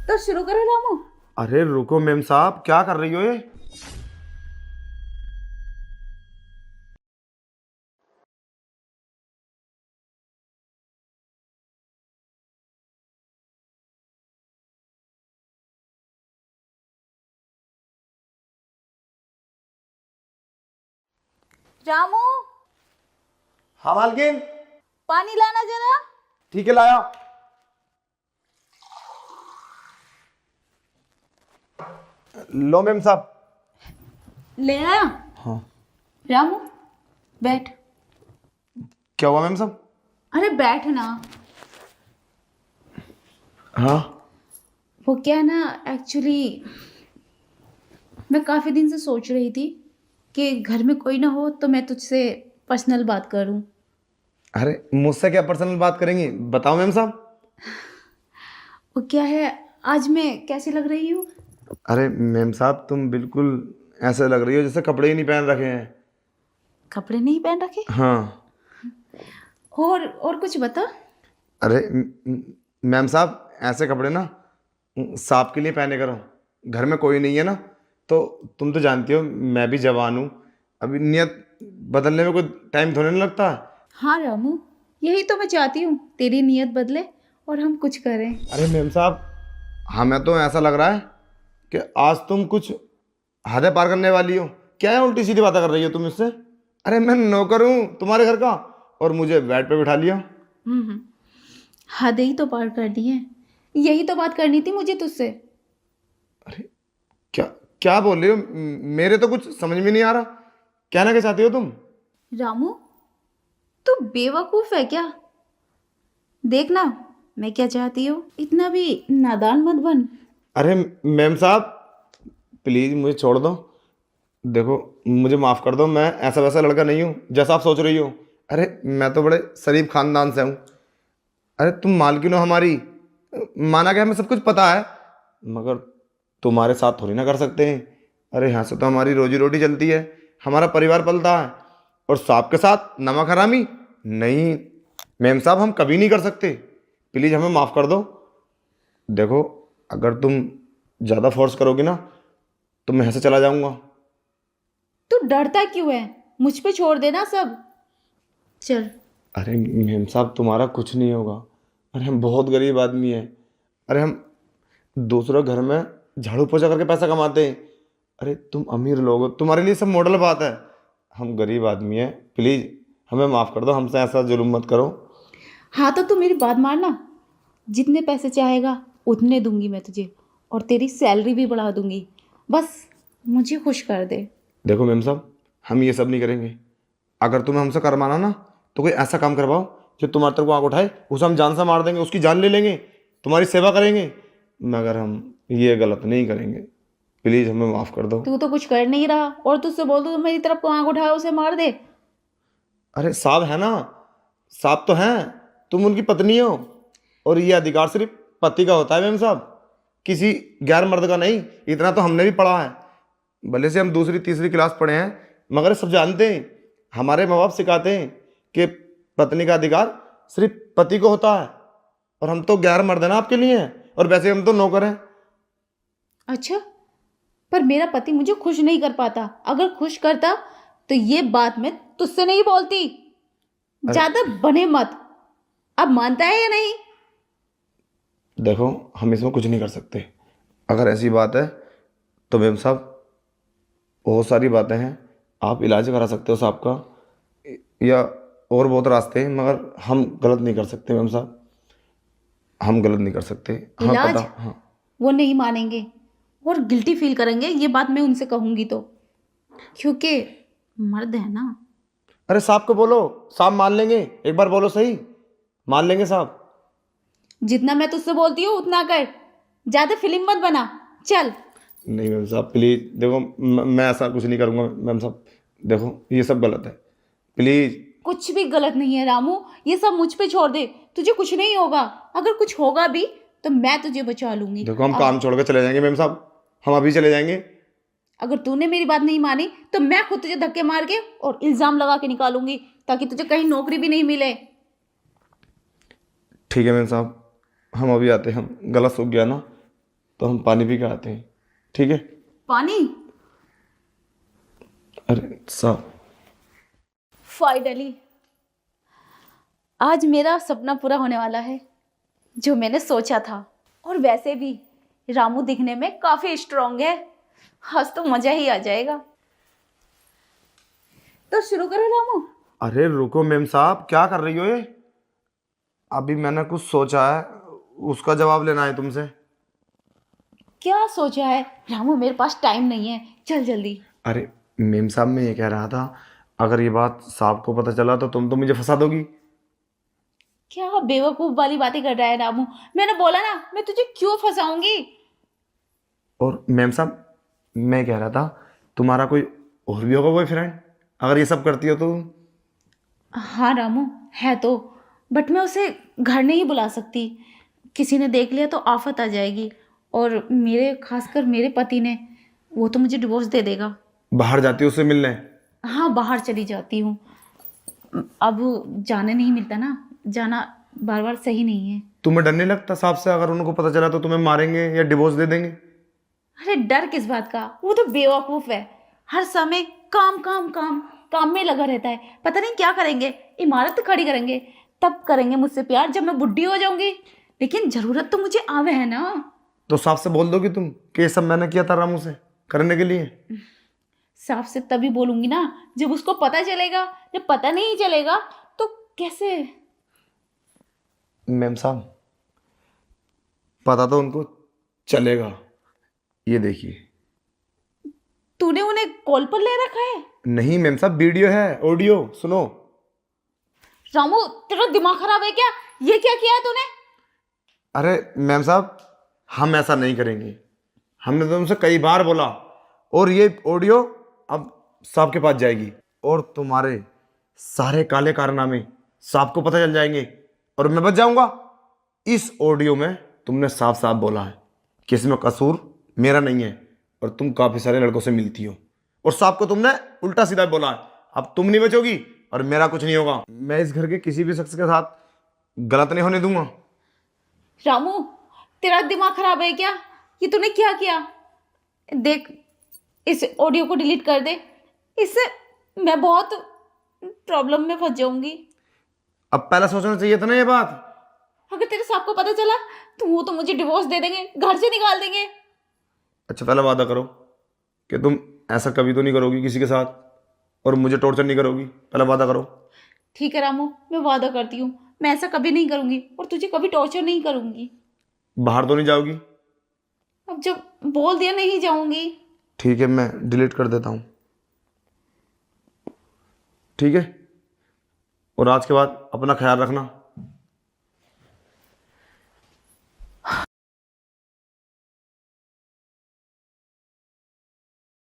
तो शुरू करो रामू। अरे रुको मेम साहब, क्या कर रही हो ये? रामू, हाँ मालकिन। पानी लाना जरा। ठीक है, लाया। लो मेम साहब। ले आया। हाँ। रामू बैठ। क्या हुआ मेम साहब? अरे बैठ ना। हाँ। वो क्या ना, एक्चुअली मैं काफ़ी दिन से सोच रही थी कि घर में कोई ना हो तो मैं तुझसे पर्सनल बात करूं। अरे मुझसे क्या पर्सनल बात करेंगी, बताओ मेम साहब। वो क्या है, आज मैं कैसी लग रही हूँ? अरे मेम साहब, तुम बिल्कुल ऐसे लग रही हो जैसे कपड़े ही नहीं पहन रखे हैं। कपड़े नहीं पहन रखे? हाँ। और कुछ बता। अरे मैम साहब, ऐसे कपड़े ना सांप के लिए पहने करो। घर में कोई नहीं है ना, तो तुम तो जानती हो मैं भी जवान हूँ। अभी नियत बदलने में कोई टाइम थोड़ी ना लगता है। हाँ रामू, यही तो मैं चाहती हूँ, तेरी नीयत बदले और हम कुछ करें। अरे मैम साहब, हमें तो ऐसा लग रहा है कि आज तुम कुछ हदें पार करने वाली हो। क्या है, उल्टी सीधी बातें कर रही हो तुम इससे? अरे मैं नौकर हूँ तुम्हारे घर का, और मुझे बेड पे बिठा लिया। हम्म। हद ही तो पार कर दी है, यही तो बात करनी थी मुझे तुझसे। अरे क्या क्या बोल रही हो? मेरे तो कुछ समझ में नहीं आ रहा। कहना क्या चाहती हो तुम? रामू, तू बेवकूफ है क्या? देख ना, मैं क्या चाहती हूँ, इतना भी नादान मत बन। अरे मैम साहब, प्लीज़ मुझे छोड़ दो। देखो, मुझे माफ़ कर दो, मैं ऐसा वैसा लड़का नहीं हूँ जैसा आप सोच रही हो। अरे मैं तो बड़े शरीफ खानदान से हूँ। अरे तुम मालकिन हो हमारी, माना कि हमें सब कुछ पता है, मगर तुम्हारे साथ थोड़ी ना कर सकते हैं। अरे यहाँ से तो हमारी रोजी रोटी चलती है, हमारा परिवार पलता है, और सांप के साथ नमक हरामी नहीं। मैम साहब, हम कभी नहीं कर सकते। प्लीज़ हमें माफ़ कर दो। देखो, अगर तुम ज़्यादा फोर्स करोगे ना तो मैं यहाँ से चला जाऊँगा। तू डरता क्यों है? मुझ पे छोड़ देना सब। चल। अरे मेम साहब, तुम्हारा कुछ नहीं होगा। अरे हम बहुत गरीब आदमी हैं। अरे हम दूसरों घर में झाड़ू पोछा करके पैसा कमाते हैं। अरे तुम अमीर लोग हो, तुम्हारे लिए सब मॉडल बात है। हम गरीब आदमी हैं, प्लीज़ हमें माफ़ कर दो, हमसे ऐसा जुल्म मत करो। हाँ तो तू मेरी बात मानना, जितने पैसे चाहेगा उतने दूंगी मैं तुझे, और तेरी सैलरी भी बढ़ा दूंगी। बस मुझे खुश कर दे। देखो मेम साहब, हम ये सब नहीं करेंगे। अगर तुम्हें हमसे करवाना ना, तो कोई ऐसा काम करवाओ जो तुम्हारे तरफ आँख उठाए, उसे हम जान से मार देंगे, उसकी जान ले लेंगे, तुम्हारी सेवा करेंगे। मगर हम ये गलत नहीं करेंगे। प्लीज़ हमें माफ़ कर दो। तू तो कुछ कर नहीं रहा और तुझसे बोल दो तो मेरी तरफ को आंख उठाए उसे मार दे। अरे साहब है ना, साहब तो हैं, तुम उनकी पत्नी हो, और ये अधिकार सिर्फ पति का होता है मैम साहब, किसी गैर मर्द का नहीं। इतना तो हमने भी पढ़ा है, भले से हम दूसरी तीसरी क्लास पढ़े हैं, मगर सब जानते हैं। हमारे माँ बाप सिखाते हैं कि पत्नी का अधिकार सिर्फ पति को होता है, और हम तो गैर मर्द है ना आपके लिए, और वैसे हम तो नौकर हैं। अच्छा, पर मेरा पति मुझे खुश नहीं कर पाता। अगर खुश करता तो ये बात मैं तुझसे नहीं बोलती। अरे ज्यादा बने मत। अब मानता है या नहीं? देखो, हम इसमें कुछ नहीं कर सकते। अगर ऐसी बात है तो मैम साहब, बहुत सारी बातें हैं। आप इलाज करा सकते हो साहब का, या और बहुत रास्ते हैं, मगर हम गलत नहीं कर सकते मैम साहब। हम गलत नहीं कर सकते, हमें पता। इलाज? हाँ। वो नहीं मानेंगे और गिल्टी फील करेंगे, ये बात मैं उनसे कहूंगी तो, क्योंकि मर्द है ना। अरे साहब को बोलो, साहब मान लेंगे। एक बार बोलो सही, मान लेंगे साहब। जितना मैं तुझसे बोलती हूँ उतना कर, ज्यादा फिल्म मत बना। चल। नहीं मैम साहब, प्लीज़ देखो, मैं ऐसा कुछ नहीं करूँगा मैम साहब। देखो, ये सब गलत है, प्लीज़। कुछ भी गलत नहीं है रामू, ये सब मुझ पे छोड़ दे। तुझे कुछ नहीं होगा, अगर कुछ होगा भी तो मैं तुझे बचा लूंगी। देखो, हम काम छोड़ के चले जाएंगे मैम साहब, हम अभी चले जाएंगे। अगर तूने मेरी बात नहीं मानी तो मैं खुद तुझे धक्के मार के और इल्जाम लगा के निकालूंगी, ताकि तुझे कहीं नौकरी भी नहीं मिले। ठीक है मैम साहब, हम अभी आते हैं। हम गलत सूख गया ना, तो हम पानी पी के आते हैं, ठीक है? पानी? अरे साहब, फाइनली आज मेरा सपना पूरा होने वाला है, जो मैंने सोचा था। और वैसे भी रामू दिखने में काफी स्ट्रांग है, आज तो मजा ही आ जाएगा। तो शुरू करो रामू। अरे रुको मेम साहब, क्या कर रही हो ये? अभी मैंने कुछ सोचा है, उसका जवाब लेना है तुमसे। क्या सोचा है रामू? मेरे पास टाइम नहीं है, चल जल्दी। अरे मेम साहब, मैं ये कह रहा था, अगर ये बात साहब को पता चला तो तुम तो मुझे फंसा दोगी। क्या बेवकूफ वाली बातें कर रहा है रामू? मैंने बोला ना, मैं तुझे क्यों फंसाऊंगी। और मेम साहब, मैं कह रहा था, तुम्हारा कोई और भी होगा बॉयफ्रेंड, अगर ये सब करती हो तो? हाँ रामू, है तो, बट मैं उसे घर नहीं बुला सकती। किसी ने देख लिया तो आफत आ जाएगी। और मेरे, खासकर मेरे पति ने, वो तो मुझे डिवोर्स दे देगा। बाहर जाती हो उससे मिलने? हाँ, बाहर चली जाती हूँ। अब जाने नहीं मिलता ना, जाना बार बार सही नहीं है। तुम्हें डर नहीं लगता साहब से, अगर उनको पता चला तो तुम्हें मारेंगे या डिवोर्स दे देंगे? अरे डर किस बात का, वो तो बेवकूफ है। हर समय काम काम काम काम में लगा रहता है। पता नहीं क्या करेंगे, इमारत खड़ी करेंगे, तब करेंगे मुझसे प्यार जब मैं बुढ़ी हो जाऊंगी। लेकिन जरूरत तो मुझे आवे है ना। तो साहब से बोल दोगी तुम कि ये सब मैंने किया था रामू से करने के लिए? साफ से तभी बोलूंगी ना जब उसको पता चलेगा। जब पता नहीं चलेगा तो कैसे? मैम साहब, पता तो उनको चलेगा। ये देखिए। तूने उन्हें कॉल पर ले रखा है? नहीं मैम साहब, वीडियो है, ऑडियो सुनो। रामू, तेरा दिमाग खराब है क्या? ये क्या किया है तूने? अरे मैम साहब, हम ऐसा नहीं करेंगे, हमने तो उनसे कई बार बोला। और ये ऑडियो अब साहब के पास जाएगी, और तुम्हारे सारे काले कारनामे साहब को पता चल जाएंगे, और मैं बच जाऊंगा। इस ऑडियो में तुमने साफ साफ बोला है कि इसमें कसूर मेरा नहीं है, और तुम काफी सारे लड़कों से मिलती हो, और साहब को तुमने उल्टा सीधा बोला है। अब तुम नहीं बचोगी और मेरा कुछ नहीं होगा। मैं इस घर के किसी भी शख्स के साथ गलत नहीं होने दूंगा। रामू, तेरा दिमाग खराब है क्या? ये तूने क्या किया? देख, इस ऑडियो को डिलीट कर दे। इससे मैं बहुत प्रॉब्लम में फंस जाऊंगी। अब पहले सोचना चाहिए था ना ये बात। अगर तेरे साहब को पता चला तो वो तो मुझे डिवोर्स दे देंगे, घर से निकाल देंगे। अच्छा, पहले वादा करो कि तुम ऐसा कभी तो नहीं करोगी किसी के साथ, और मुझे टॉर्चर नहीं करोगी। पहले वादा करो। ठीक है रामू, मैं वादा करती हूँ, मैं ऐसा कभी नहीं करूंगी और तुझे कभी टॉर्चर नहीं करूंगी। बाहर तो नहीं जाओगी? अब जब बोल दिया नहीं जाऊंगी। ठीक है, मैं डिलीट कर देता हूँ, ठीक है? और आज के बाद अपना ख्याल रखना।